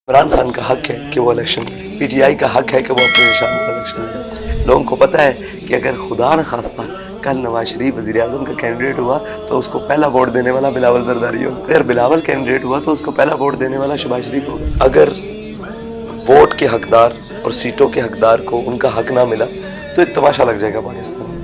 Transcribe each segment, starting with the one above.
इमरान खान का हक है कि वो इलेक्शन लड़े, पीटीआई का हक है कि वो अपने निशान पर इलेक्शन लड़े। लोगों को पता है कि अगर खुदा न खास्ता कल नवाज शरीफ वज़ीर आज़म का कैंडिडेट हुआ तो उसको पहला वोट देने वाला बिलावल जरदारी होगा, अगर बिलावल कैंडिडेट हुआ तो उसको पहला वोट देने वाला शहबाज शरीफ होगा। अगर वोट के हकदार और सीटों के हकदार को उनका हक ना मिला तो एक तमाशा लग जाएगा पाकिस्तान में।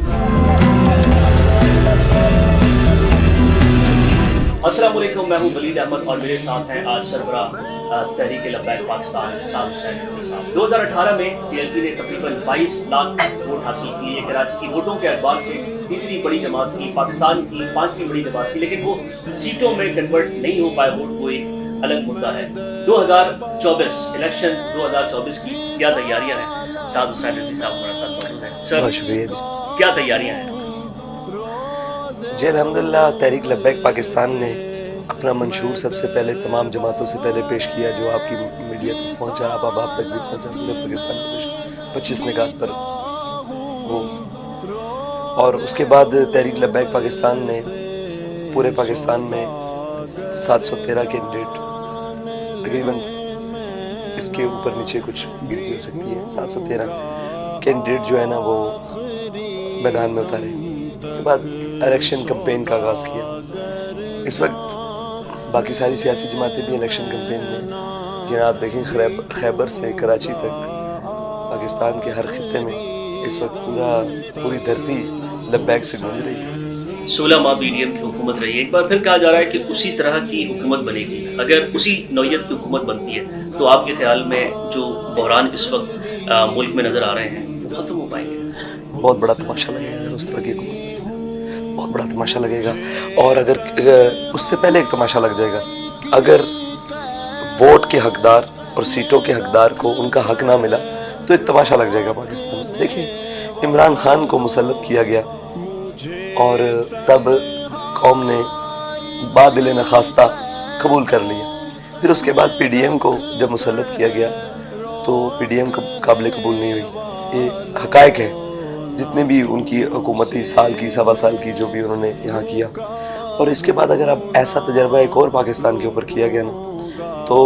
अस्सलाम वालेकुम, मैं हूं वलीद अहमद और मेरे साथ हैं आज सरबराह तहरीक लब्बैक पाकिस्तान साद हुसैन साहब। 2018 में टीएलपी ने तकरीबन 22 लाख वोट हासिल किए। कराची की वोटों के अखबार से तीसरी बड़ी जमात थी, पाकिस्तान की 5वीं बड़ी जमात थी, लेकिन वो सीटों में कन्वर्ट नहीं हो पाए वोट, वो एक अलग मुद्दा है। 2024 इलेक्शन 2024 की क्या तैयारियां हैं? साद हुसैन साहब हमारे साथ मौजूद हैं। सर शुक्रिया जी। क्या तैयारियां हैं? जी अल्हम्दुलिल्लाह तहरीक लब्बैक पाकिस्तान ने अपना मंशूर सबसे पहले तमाम जमातों से पहले पेश किया, जो आपकी मीडिया तक पहुंचा, आप तक भी पहुंचा, पूरे पाकिस्तान में 25 निकात पर वो। और उसके बाद तहरीक लब्बैक पाकिस्तान ने पूरे पाकिस्तान में 713 कैंडिडेट, तकरीबन इसके ऊपर नीचे कुछ गिनती हो सकती है, 713 कैंडिडेट जो है ना वो मैदान में उतारे। के बाद इलेक्शन कैंपेन का आगाज़ किया। इस वक्त बाकी सारी सियासी जमातें भी इलेक्शन कैंपेन में, जिन्हें आप देखें खैबर से कराची तक पाकिस्तान के हर खित्ते में इस वक्त पूरी धरती लब्बैक से गूंज रही है। 16 माह बीडीएम की हुकूमत रही है। एक बार फिर कहा जा रहा है कि उसी तरह की हुकूमत बनेगी। अगर उसी नौयत की हुकूमत बनती है तो आपके ख्याल में जो बहरान इस वक्त मुल्क में नज़र आ रहे हैं वो ख़त्म हो पाएंगे? बहुत बड़ा तमाशा लगेगा उस तरह की हुकूमत, बहुत बड़ा तमाशा लगेगा। और अगर उससे पहले एक तमाशा लग जाएगा, अगर वोट के हकदार और सीटों के हकदार को उनका हक ना मिला तो एक तमाशा लग जाएगा पाकिस्तान में। देखिए, इमरान खान को मुसल्लत किया गया और तब कौम ने बादिल नखास्ता कबूल कर लिया। फिर उसके बाद पीडीएम को जब मुसल्लत किया गया तो पीडीएम काबिल कबूल नहीं हुई। ये हकायक है, जितने भी उनकी हुकूमती साल की सवा साल की जो भी उन्होंने यहाँ किया। और इसके बाद अगर अब ऐसा तजर्बा एक और पाकिस्तान के ऊपर किया गया ना तो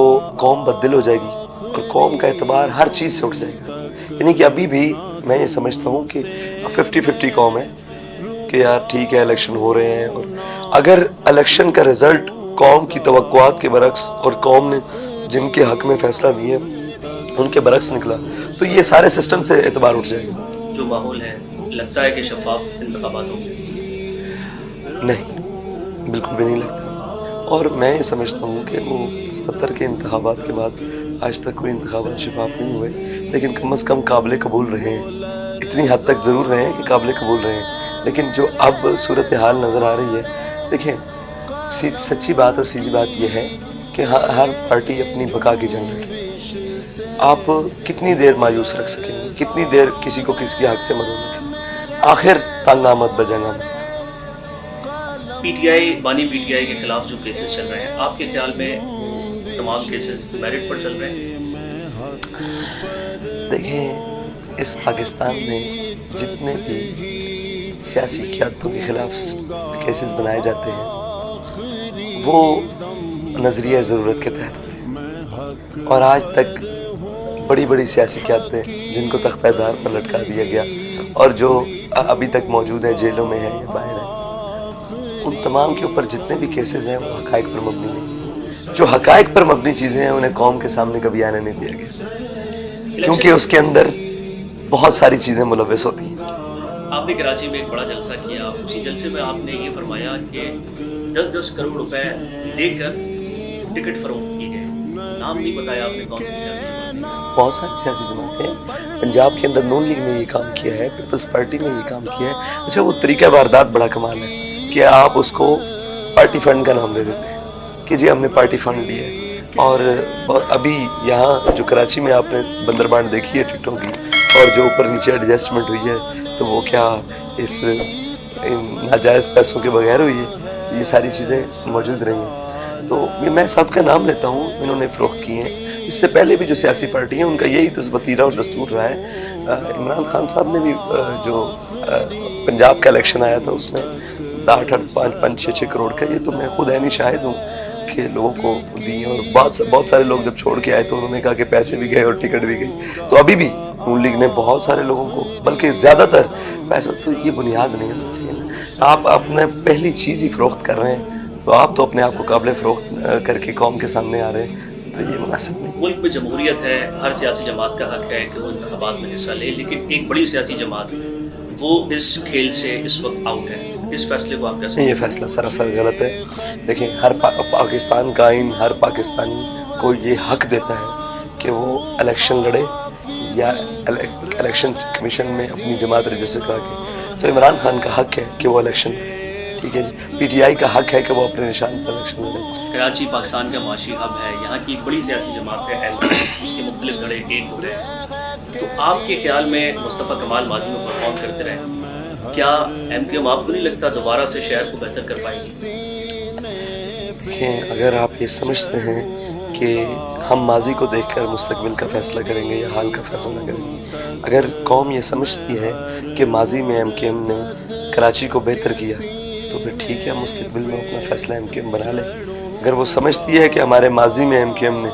कौम बददिल हो जाएगी और कौम का एतबार हर चीज़ से उठ जाएगा। यानी कि अभी भी मैं ये समझता हूँ कि 50-50 कौम है कि यार ठीक है इलेक्शन हो रहे हैं, और अगर इलेक्शन का रिज़ल्ट कौम की तवक्कुआत के बरक्स और कौम ने जिनके हक में फ़ैसला दिए उनके बरक्स निकला तो ये सारे सिस्टम से एतबार उठ जाएगा। जो माहौल है, लगता है कि शफाफ इंतखाबात होंगे? नहीं, बिल्कुल भी नहीं लगता। और मैं ये समझता हूँ कि वो 70 के इंतखाबात के बाद आज तक कोई इंतखाबात शफाफ नहीं हुए, लेकिन कम अज़ कम काबिल कबूल रहे हैं। इतनी हद तक ज़रूर रहे हैं कि काबिल कबूल रहे हैं, लेकिन जो अब सूरत हाल नज़र आ रही है, देखें सच्ची बात और सीधी बात यह है कि हर पार्टी अपनी बका की जंग लड़ रही है। आप कितनी देर मायूस रख सकेंगे, कितनी देर किसी को किसी के हक से मदद रखेंगे? आखिर तंग आमद बजंग आमद। बानी पीटीआई के खिलाफ जो केसेस चल रहे हैं, आपके ख्याल में तमाम केसेस मेरिट पर चल रहे हैं? देखें, इस पाकिस्तान में जितने भी सियासी क़यादतों के खिलाफ केसेस बनाए जाते हैं वो नज़रिया ज़रूरत के तहत होते हैं। और आज तक बड़ी बड़ी सियासी क़यादतें जिनको तख्तादार पर लटका दिया गया और जो अभी तक मौजूद हैं, जेलों में है या बाहर है, उन तमाम के ऊपर जितने भी केसेस हैं वो हकायक पर मबनी नहीं। जो हकायक पर मबनी चीज़ें हैं उन्हें कौम के सामने कभी आने नहीं दिया गया, क्योंकि उसके अंदर बहुत सारी चीज़ें मुलव्वस होती हैं। आपने कराची में एक बड़ा जलसा किया, उसी जलसे में आपने ये फरमाया कि 10-10 करोड़ रुपए देकर टिकट फरोख्त की गए। नाम नहीं बताया आपने कौन सी सियासी जमात? बहुत सारी सियासी जमातें पंजाब के अंदर नून लीग ने ये काम किया है, पीपल्स पार्टी ने ये काम किया है। अच्छा, वो तरीका वारदात बड़ा कमाल है कि आप उसको पार्टी फंड का नाम दे देते हैं कि जी हमने पार्टी फंड लिया है। और अभी यहाँ जो कराची में आपने बंदरबांट देखी है टिकटों की, और जो ऊपर नीचे एडजस्टमेंट हुई है, तो वो क्या इस नाजायज़ पैसों के बगैर हुई है? ये सारी चीज़ें मौजूद रही हैं। तो मैं सबका नाम लेता हूँ, इन्होंने फ़रोख्त किए हैं। इससे पहले भी जो सियासी पार्टी हैं उनका यही वतीरा और दस्तूर रहा है। इमरान खान साहब ने भी जो पंजाब का इलेक्शन आया था उसमें 8-8, 5-5, 6-6 करोड़ का, ये तो मैं खुद ऐनी शाहिद हूँ کے لوگوں کو دی اور بہت سارے لوگ جب چھوڑ کے آئے تو انہوں نے کہا کہ پیسے بھی گئے اور ٹکٹ بھی گئی. تو ابھی بھی نون لیگ نے بہت سارے لوگوں کو, بلکہ زیادہ تر پیسوں, تو یہ بنیاد نہیں ہونا چاہیے نا. آپ اپنے پہلی چیز ہی فروخت کر رہے ہیں تو آپ تو اپنے آپ کو قابل فروخت کر کے قوم کے سامنے آ رہے ہیں, تو یہ مناسب نہیں. ملک میں جمہوریت ہے, ہر سیاسی جماعت کا حق ہے کہ وہ انتخابات میں حصہ لے, لیکن ایک بڑی سیاسی جماعت وہ اس کھیل سے اس وقت آؤٹ ہے. اس فیصلے کو آپ کیسے؟ نہیں, یہ فیصلہ سراسر غلط ہے. دیکھیں, ہر پاکستان کا آئین ہر پاکستانی کو یہ حق دیتا ہے کہ وہ الیکشن لڑے یا الیکشن کمیشن میں اپنی جماعت رجسٹر کرا کے. تو عمران خان کا حق ہے کہ وہ الیکشن لڑے, ٹھیک ہے جی. پی ٹی آئی کا حق ہے کہ وہ اپنے نشان پر الیکشن لڑے. کراچی پاکستان کا معاشی ہب ہے, یہاں کی ایک بڑی سیاسی جماعت ہے ایل پی, اس کے مختلف دھڑے ایک ہو رہے ہیں. تو آپ کے خیال میں مصطفیٰ کمال ماضی میں پرفارم کرتے رہے, کیا ایم کیو ایم آپ کو نہیں لگتا دوبارہ سے شہر کو بہتر کر پائے گی؟ دیکھیں, اگر آپ یہ سمجھتے ہیں کہ ہم ماضی کو دیکھ کر مستقبل کا فیصلہ کریں گے یا حال کا فیصلہ نہ کریں گے, اگر قوم یہ سمجھتی ہے کہ ماضی میں ایم کیو ایم نے کراچی کو بہتر کیا تو پھر ٹھیک ہے, مستقبل میں اپنا فیصلہ ایم کیو ایم بنا لے. اگر وہ سمجھتی ہے کہ ہمارے ماضی میں ایم کیو ایم نے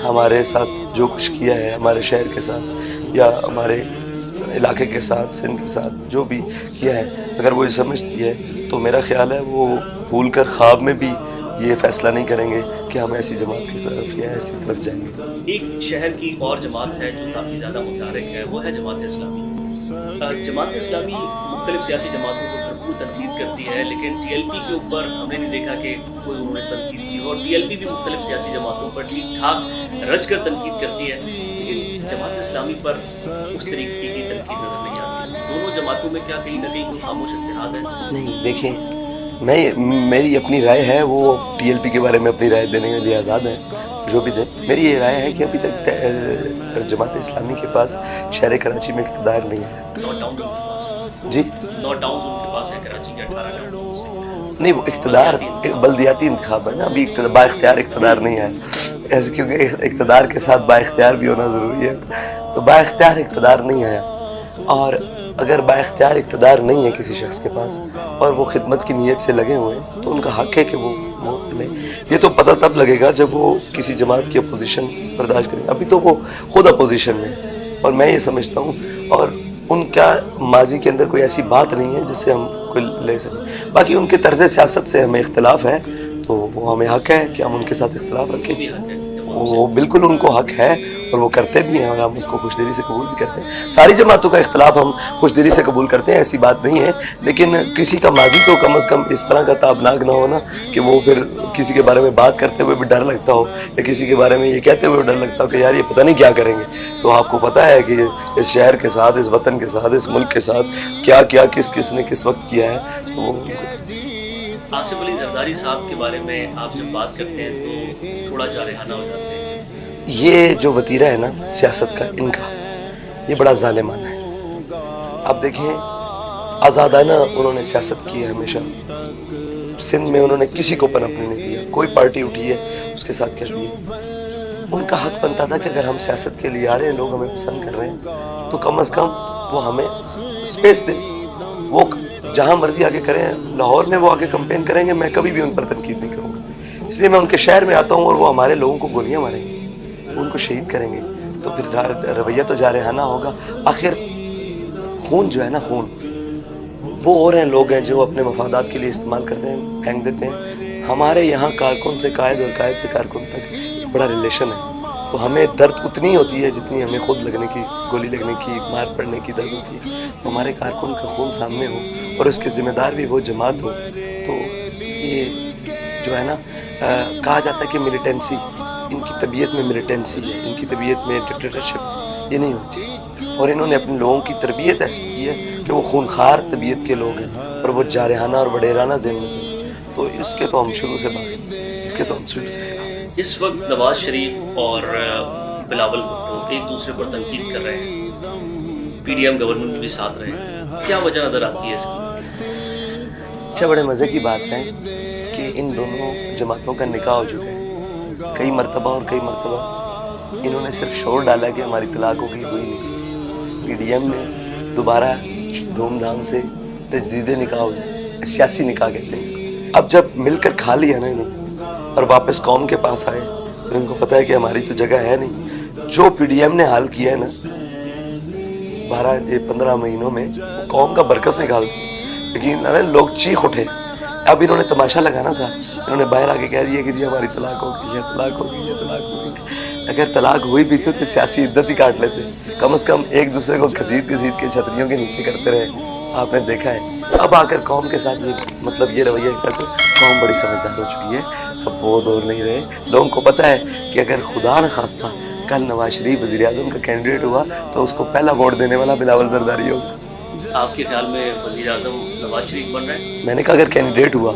ہمارے ساتھ جو کچھ کیا ہے, ہمارے شہر کے ساتھ یا ہمارے علاقے کے ساتھ, سندھ کے ساتھ جو بھی کیا ہے, اگر وہ یہ سمجھتی ہے تو میرا خیال ہے وہ بھول کر خواب میں بھی یہ فیصلہ نہیں کریں گے کہ ہم ایسی جماعت کی طرف یا ایسی طرف جائیں گے. ایک شہر کی اور جماعت ہے جو کافی زیادہ متحرک ہے, وہ ہے جماعت اسلامی. جماعت اسلامی مختلف سیاسی جماعتوں کو بھرپور تنقید کرتی ہے, لیکن ٹی ایل پی کے اوپر ہم نے نہیں دیکھا کہ کوئی انہوں نے تنقید کی, اور ٹی ایل پی بھی مختلف سیاسی جماعتوں پر ٹھیک ٹھاک رچ کر تنقید کرتی ہے, لیکن جماعت اسلامی پر اس طریقے کی تنقید نظر نہیں آتی. دونوں جماعتوں میں کیا کہیں نہ کہیں کوئی خاموش اتحاد ہے؟ نہیں, دیکھیں, میری اپنی رائے ہے, وہ ٹی ایل پی کے بارے میں اپنی رائے دینے کے لیے آزاد ہیں, جو بھی دیں. میری یہ رائے ہے کہ ابھی تک جماعت اسلامی کے پاس شہر کراچی میں اقتدار نہیں ہے. 9 ٹاؤن جی, 9 ٹاؤنز ان کے پاس ہے, کراچی کے 18 ٹاؤن. نہیں, وہ اقتدار بلدیاتی انتخاب ہے نا, ابھی با اختیار اقتدار نہیں ہے ایسے, کیونکہ اقتدار کے ساتھ با اختیار بھی ہونا ضروری ہے. تو با اختیار اقتدار نہیں ہے, اور اگر با اختیار اقتدار نہیں ہے کسی شخص کے پاس اور وہ خدمت کی نیت سے لگے ہوئے ہیں تو ان کا حق ہے کہ وہ لیں. یہ تو پتہ تب لگے گا جب وہ کسی جماعت کی اپوزیشن برداشت کریں. ابھی تو وہ خود اپوزیشن میں, اور میں یہ سمجھتا ہوں, اور ان کا ماضی کے اندر کوئی ایسی بات نہیں ہے جس سے ہم کوئی لے سکیں. باقی ان کے طرز سیاست سے ہمیں اختلاف ہے تو وہ ہمیں حق ہے کہ ہم ان کے ساتھ اختلاف رکھیں. وہ بالکل ان کو حق ہے اور وہ کرتے بھی ہیں, اور ہم اس کو خوش دلی سے قبول بھی کرتے ہیں. ساری جماعتوں کا اختلاف ہم خوش دلی سے قبول کرتے ہیں, ایسی بات نہیں ہے, لیکن کسی کا ماضی تو کم از کم اس طرح کا تابناک نہ ہونا کہ وہ پھر کسی کے بارے میں بات کرتے ہوئے بھی ڈر لگتا ہو, یا کسی کے بارے میں یہ کہتے ہوئے ڈر لگتا ہو کہ یار یہ پتہ نہیں کیا کریں گے. تو آپ کو پتہ ہے کہ اس شہر کے ساتھ, اس وطن کے ساتھ, اس ملک کے ساتھ کیا کیا کس نے کس وقت کیا ہے. تو آصف علی زرداری صاحب کے بارے میں آپ جب بات کرتے ہیں تو تھوڑا جارحانہ ہو جاتے ہیں. یہ جو وتیرہ ہے نا سیاست کا, ان کا یہ بڑا ظالمانہ ہے. آپ دیکھیں, آزادانہ انہوں نے سیاست کی ہے ہمیشہ. سندھ میں انہوں نے کسی کو پنپنے نہیں دیا, کوئی پارٹی اٹھی ہے اس کے ساتھ کیا دیا. ان کا حق بنتا تھا کہ اگر ہم سیاست کے لیے آ رہے ہیں, لوگ ہمیں پسند کر رہے ہیں, تو کم از کم وہ ہمیں اسپیس دیں. وہ جہاں مرضی آگے کریں, لاہور میں وہ آگے کمپین کریں گے, میں کبھی بھی ان پر تنقید نہیں کروں گا. اس لیے میں ان کے شہر میں آتا ہوں اور وہ ہمارے لوگوں کو گولیاں ماریں گے, ان کو شہید کریں گے, تو پھر رویہ تو جارحانہ ہوگا. آخر خون جو ہے نا, خون وہ اور ہیں لوگ ہیں جو اپنے مفادات کے لیے استعمال کرتے ہیں, پھینک دیتے ہیں. ہمارے یہاں کارکن سے قائد اور قائد سے کارکن تک ایک بڑا ریلیشن ہے. تو ہمیں درد اتنی ہوتی ہے جتنی ہمیں خود لگنے کی, گولی لگنے کی, مار پڑنے کی درد ہوتی ہے. ہمارے کارکن کا خون سامنے ہو اور اس کے ذمہ دار بھی وہ جماعت ہو, تو یہ جو ہے نا کہا جاتا ہے کہ ملیٹنسی, ان کی طبیعت میں ملیٹنسی ہے, ان کی طبیعت میں ڈکٹیٹرشپ, یہ نہیں ہونا چاہیے. اور انہوں نے اپنے لوگوں کی تربیت ایسی کی ہے کہ وہ خونخوار طبیعت کے لوگ ہیں اور وہ جارحانہ اور وڈیرانہ ذہن میں ہیں. تو اس کے تو ہم شروع سے اس کے تو ہم شروع سے خلاف ہیں. اس وقت نواز شریف اور بلاول بھٹو ایک دوسرے پر تنقید کر رہے ہیں, پی ڈی ایم گورنمنٹ بھی ساتھ رہے ہیں, کیا وجہ نظر آتی ہے اس کی؟ اچھا, بڑے مزے کی بات ہے کہ ان دونوں جماعتوں کا نکاح ہو چکا ہے کئی مرتبہ, اور کئی مرتبہ انہوں نے صرف شور ڈالا کہ ہماری طلاق ہو گئی, ہوئی نہیں. پی ڈی ایم نے دوبارہ دھوم دھام سے تجدید نکاح ہوئی, سیاسی نکاح کہتے ہیں اس کو. اب جب مل کر کھا لیا نا انہوں, और वापस कौम के पास आए, तो इनको पता है कि हमारी तो जगह है नहीं। जो पीडीएम ने हाल किया है ना 15 महीनों में, कौम का बरकस निकाल दी। लेकिन लोग चीख उठे। अब इन्होंने तमाशा लगाना था, इन्होंने बाहर आके कह दिया कि जी हमारी तलाक हो गई है, तलाक हो गई है, तलाक हो गई है। अगर तलाक हुई भी थी तो सियासी इद्दत ही काट लेते, कम से कम एक दूसरे को घसीट घसीट के छतरियों के नीचे करते रहे। आपने देखा है अब आकर कौम के साथ ये मतलब ये रवैया करते, कौम बड़ी समझदार हो चुकी है, अब वो दौर नहीं रहे। लोगों को पता है कि अगर खुदा न खास्ता कल नवाज शरीफ वज़ीर आज़म का कैंडिडेट हुआ तो उसको पहला वोट देने वाला बिलावल जरदारी होगा। आपके ख्याल में वज़ीर आज़म नवाज शरीफ बन रहे हैं? मैंने कहा अगर कैंडिडेट हुआ,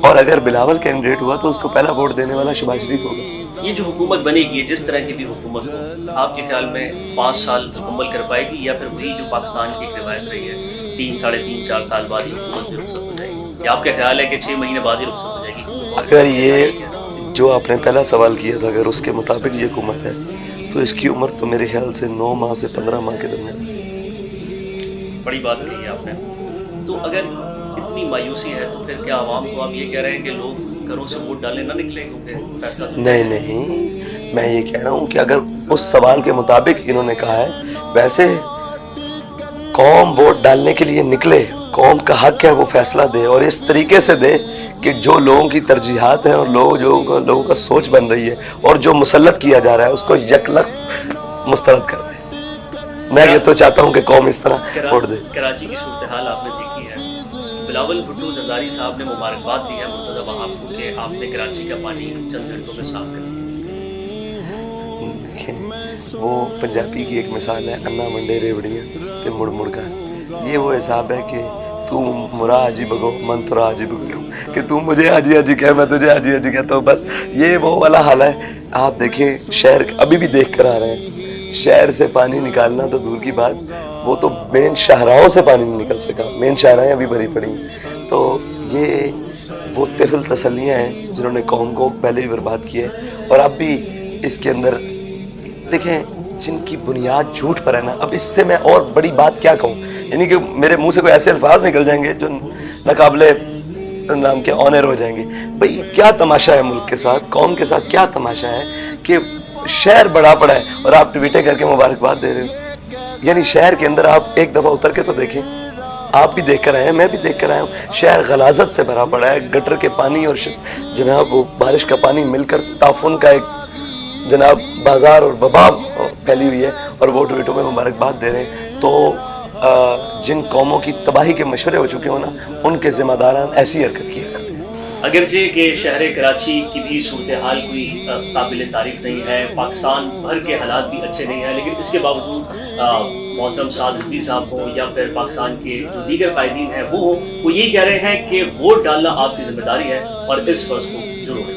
और अगर बिलावल कैंडिडेट हुआ तो उसको पहला वोट देने वाला शहबाज शरीफ होगा। ये जो हुकूमत बनेगी, जिस तरह की भी हुकूमत हो, आपके ख्याल में 5 साल मुकम्मल कर पाएगी, या फिर वही जो पाकिस्तान की एक रिवायत रही है 3, साढ़े 3, 4 साल बाद ही हुकूमत भी रुखसत हो जाएगी, या आपका ख्याल है कि 6 महीने बाद ही रुखसत हो जाएगी? अगर ये जो आपने पहला सवाल किया था, अगर उसके मुताबिक ये हुकूमत है तो इसकी उम्र तो मेरे ख्याल से 9 माह से 15 माह के दरमियान। बड़ी बात कही है आपने। तो अगर इतनी मायूसी है तो फिर क्या आवाम को आप ये कह रहे हैं कि लोग घरों से वोट डालने ना निकले, क्योंकि फैसला तो नहीं, मैं ये कह रहा हूँ कि अगर उस सवाल के मुताबिक इन्होंने कहा है, वैसे कौम वोट डालने के लिए निकले, कौम का हक है वो फैसला दे, और इस तरीके से दे कि जो लोगों की तरजीहात हैं और लोगों का सोच बन रही है और जो मुसल्लत किया जा रहा है उसको यकलख्त मुस्तरद कर दे। मैं ये तो चाहता हूँ कि कौम इस तरह वोट दे। कराची की सूरत हाल आपने देखी है, बिलावल भुट्टो जरदारी साहब ने मुबारकबाद दी है मुर्तज़ा वहाब को कि आपने कराची का पानी चंद घंटों में साफ कर दिया। वो पंजाबी की एक मिसाल है, अन्ना मंडे रेवड़ियाँ ते मुड़ मुड़ का। ये वो हिसाब है कि तू मुरा हाजी बगो मन तुरा हाजी बगो, कि तू मुझे हाजी हाजी कह मैं तुझे हाजी हाजी कहता हूँ। बस ये वो वाला हाल है। आप देखें शहर अभी भी देख कर आ रहे हैं, शहर से पानी निकालना तो दूर की बात, वो तो मेन शाहराहों से पानी नहीं निकल सका, मेन शाहराहें अभी भरी पड़ी। तो ये वो तिफल तसल्लियाँ हैं जिन्होंने कौम को पहले भी बर्बाद किया है, और अब भी इसके अंदर देखें जिनकी बुनियाद झूठ पर है ना। अब इससे मैं और बड़ी बात क्या कहूँ, यानी कि मेरे मुंह से कोई ऐसे अल्फाज निकल जाएंगे जो नाकाबिले नाम के ऑनर हो जाएंगे। भाई क्या तमाशा है मुल्क के साथ, कौम के साथ क्या तमाशा है कि शहर बड़ा पड़ा है और आप ट्वीटें करके मुबारकबाद दे रहे हो। यानी शहर के अंदर आप एक दफ़ा उतर के तो देखें, आप भी देख कर आए हैं, मैं भी देख कर आया हूँ, शहर गलाजत से भरा पड़ा है। गटर के पानी और जनाब वो बारिश का पानी मिलकर ताफुन का एक जनाब बाजार और वबा फैली हुई है, और वो ट्वीटों में मुबारकबाद दे रहे हैं। तो जिन कौमों की तबाही के मशवरे हो चुके हो ना, उनके जिम्मेदारान ऐसी हरकत किया करते हैं। अगरचे कि शहर कराची की भी सूरत हाल कोई काबिल तारीफ नहीं है, पाकिस्तान भर के हालात भी अच्छे नहीं हैं, लेकिन इसके बावजूद मोहतरम साद रिजवी साहब हो या फिर पाकिस्तान के जो दीगर कायदीन हैं वो यही कह रहे हैं कि वोट डालना आपकी जिम्मेदारी है और इस फर्ज को जरूर